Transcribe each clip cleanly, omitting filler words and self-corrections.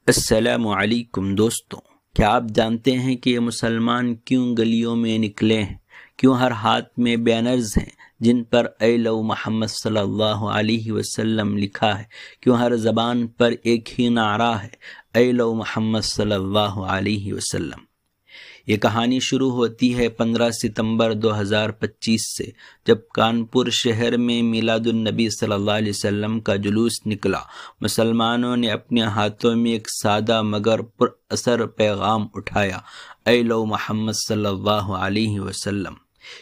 السلام علیکم دوستوں، کیا آپ جانتے ہیں کہ یہ مسلمان کیوں گلیوں میں نکلے ہیں؟ کیوں ہر ہاتھ میں بینرز ہیں جن پر اے لو محمد صلی اللہ علیہ وسلم لکھا ہے؟ کیوں ہر زبان پر ایک ہی نعرہ ہے، اے لو محمد صلی اللہ علیہ وسلم؟ یہ کہانی شروع ہوتی ہے 15 ستمبر 2025 سے، جب کانپور شہر میں میلاد النبی صلی اللہ علیہ وسلم کا جلوس نکلا۔ مسلمانوں نے اپنے ہاتھوں میں ایک سادہ مگر پر اثر پیغام اٹھایا، اے لو محمد صلی اللہ علیہ وسلم۔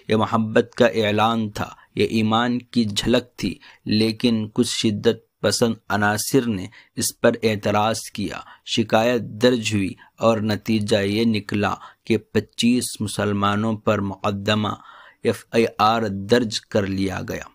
یہ محبت کا اعلان تھا، یہ ایمان کی جھلک تھی، لیکن کچھ شدت پسند عناصر نے اس پر اعتراض کیا، شکایت درج ہوئی اور نتیجہ یہ نکلا کہ 25 مسلمانوں پر مقدمہ FIR درج کر لیا گیا۔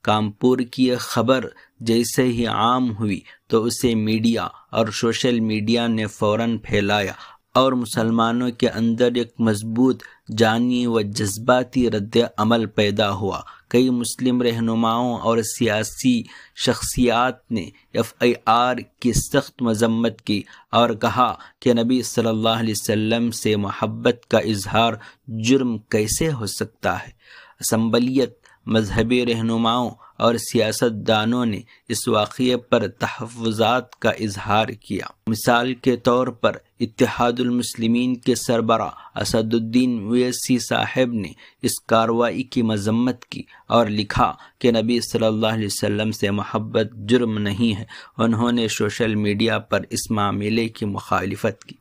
کانپور کی یہ خبر جیسے ہی عام ہوئی تو اسے میڈیا اور سوشل میڈیا نے فوراً پھیلایا اور مسلمانوں کے اندر ایک مضبوط جانی و جذباتی رد عمل پیدا ہوا۔ کئی مسلم رہنماؤں اور سیاسی شخصیات نے FIR کی سخت مذمت کی اور کہا کہ نبی صلی اللہ علیہ وسلم سے محبت کا اظہار جرم کیسے ہو سکتا ہے۔ اسمبلیت، مذہبی رہنماؤں اور سیاست دانوں نے اس واقعے پر تحفظات کا اظہار کیا۔ مثال کے طور پر اتحاد المسلمین کے سربراہ اسد الدین اویسی صاحب نے اس کارروائی کی مذمت کی اور لکھا کہ نبی صلی اللہ علیہ وسلم سے محبت جرم نہیں ہے۔ انہوں نے سوشل میڈیا پر اس معاملے کی مخالفت کی۔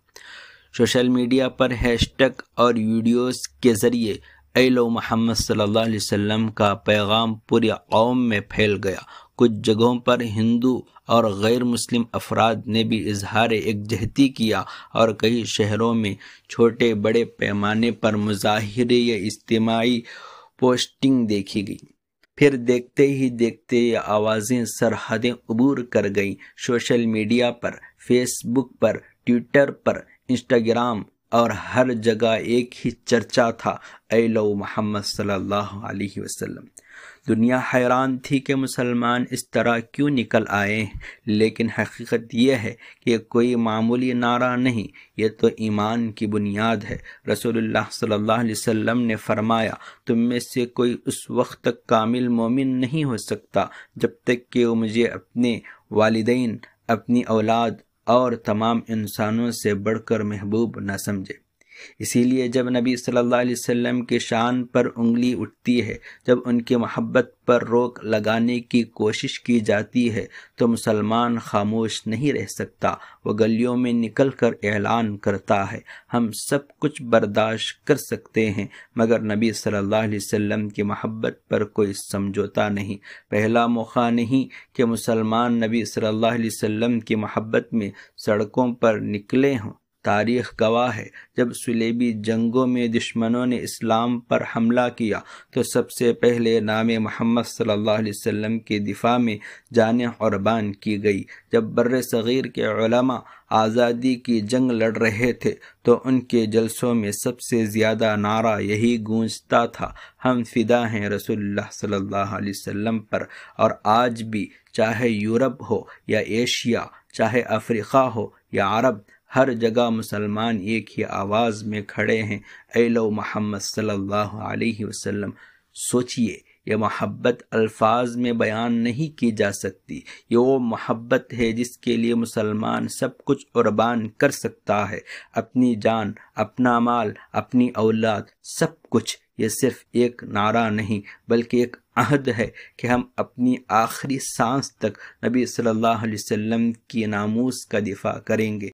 سوشل میڈیا پر ہیش ٹیگ اور ویڈیوز کے ذریعے اے لو محمد صلی اللہ علیہ وسلم کا پیغام پوری قوم میں پھیل گیا۔ کچھ جگہوں پر ہندو اور غیر مسلم افراد نے بھی اظہار یکجہتی کیا اور کئی شہروں میں چھوٹے بڑے پیمانے پر مظاہرے یا اجتماعی پوسٹنگ دیکھی گئی۔ پھر دیکھتے ہی دیکھتے یہ آوازیں سرحدیں عبور کر گئیں۔ سوشل میڈیا پر، فیس بک پر، ٹویٹر پر، انسٹاگرام اور ہر جگہ ایک ہی چرچا تھا، اے لو محمد صلی اللہ علیہ وسلم۔ دنیا حیران تھی کہ مسلمان اس طرح کیوں نکل آئے ہیں، لیکن حقیقت یہ ہے کہ کوئی معمولی نعرہ نہیں، یہ تو ایمان کی بنیاد ہے۔ رسول اللہ صلی اللہ علیہ وسلم نے فرمایا، تم میں سے کوئی اس وقت تک کامل مومن نہیں ہو سکتا جب تک کہ وہ مجھے اپنے والدین، اپنی اولاد اور تمام انسانوں سے بڑھ کر محبوب نہ سمجھے۔ اسی لیے جب نبی صلی اللہ علیہ وسلم کے شان پر انگلی اٹھتی ہے، جب ان کی محبت پر روک لگانے کی کوشش کی جاتی ہے، تو مسلمان خاموش نہیں رہ سکتا۔ وہ گلیوں میں نکل کر اعلان کرتا ہے، ہم سب کچھ برداشت کر سکتے ہیں مگر نبی صلی اللہ علیہ وسلم کی محبت پر کوئی سمجھوتا نہیں۔ پہلا موقع نہیں کہ مسلمان نبی صلی اللہ علیہ وسلم کی محبت میں سڑکوں پر نکلے ہوں۔ تاریخ گواہ ہے، جب صلیبی جنگوں میں دشمنوں نے اسلام پر حملہ کیا تو سب سے پہلے نام محمد صلی اللہ علیہ وسلم کے دفاع میں جانیں قربان کی گئی۔ جب بر صغیر کے علماء آزادی کی جنگ لڑ رہے تھے تو ان کے جلسوں میں سب سے زیادہ نعرہ یہی گونجتا تھا، ہم فدا ہیں رسول اللہ صلی اللہ علیہ وسلم پر۔ اور آج بھی چاہے یورپ ہو یا ایشیا، چاہے افریقہ ہو یا عرب، ہر جگہ مسلمان ایک ہی آواز میں کھڑے ہیں، اے لو محمد صلی اللہ علیہ وسلم۔ سوچئے، یہ محبت الفاظ میں بیان نہیں کی جا سکتی۔ یہ وہ محبت ہے جس کے لیے مسلمان سب کچھ قربان کر سکتا ہے، اپنی جان، اپنا مال، اپنی اولاد، سب کچھ۔ یہ صرف ایک نعرہ نہیں بلکہ ایک عہد ہے کہ ہم اپنی آخری سانس تک نبی صلی اللہ علیہ وسلم کی ناموس کا دفاع کریں گے۔